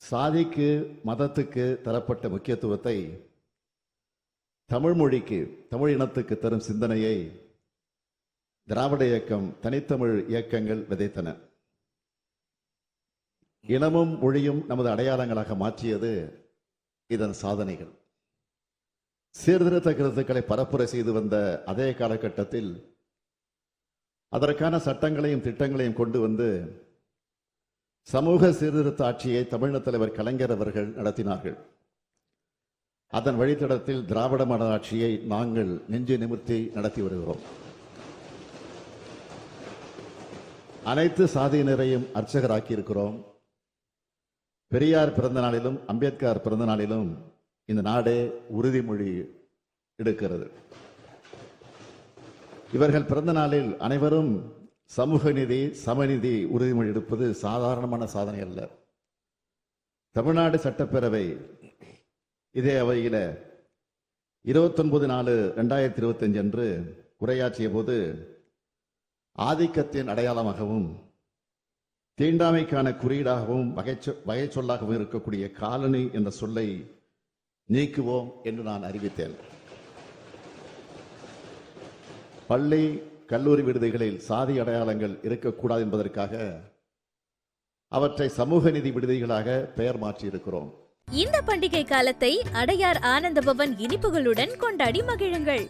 சாதிக்கு மதத்துக்கு தரப்பட்ட முக்கியத்துவத்தை தமிழ் மொழிக்கு, தமிழ் இனத்துக்கு தரும் சிந்தனையை திராவிட இயக்கம், தனித்தமிழ் இயக்கங்கள் விதைத்தன. இனமும் மொழியும் நமது அடையாளங்களாக மாற்றியது இதன் சாதனைகள். சீர்திருத்த கருத்துக்களை பரப்புரை செய்து வந்த அதே காலகட்டத்தில் அதற்கான சட்டங்களையும் திட்டங்களையும் கொண்டு வந்து சமூக சீர்திருத்த ஆட்சியை தமிழக தலைவர் கலைஞர் அவர்கள் நடத்தினார்கள். அதன் வழித்தடத்தில் திராவிட மாடல் ஆட்சியை நாங்கள் நெஞ்சு நிமிர்த்தி நடத்தி வருகிறோம். அனைத்து சாதியினரையும் அர்ச்சகராக்கி இருக்கிறோம். பெரியார் பிறந்த நாளிலும் அம்பேத்கர் பிறந்த நாளிலும் இந்த நாடே உறுதிமொழி எடுக்கிறது. இவர்கள் பிறந்த நாளில் அனைவரும் சமூக நீதி, சமநீதி உறுதிமொழி எடுப்பது சாதாரணமான சாதனை அல்ல. தமிழ்நாடு சட்டப்பேரவை இதே அவையில் 29/4/2025 அன்று உரையாற்றிய போது ஆதிக்கத்தின் அடையாளமாகவும் தீண்டாமைக்கான குறியீடாகவும் வகை சொல்லாகவும் இருக்கக்கூடிய காலனி என்ற சொல்லை நீக்குவோம் என்று நான் அறிவித்தேன். பள்ளி, கல்லூரி விடுதிகளில் சாதி அடையாளங்கள் இருக்கக்கூடாது என்பதற்காக அவற்றை சமூக நீதி விடுதிகளாக பெயர் மாற்றி இருக்கிறோம். இந்த பண்டிகை காலத்தை அடையார் ஆனந்த பவன் இனிப்புகளுடன் கொண்டாடி மகிழுங்கள்.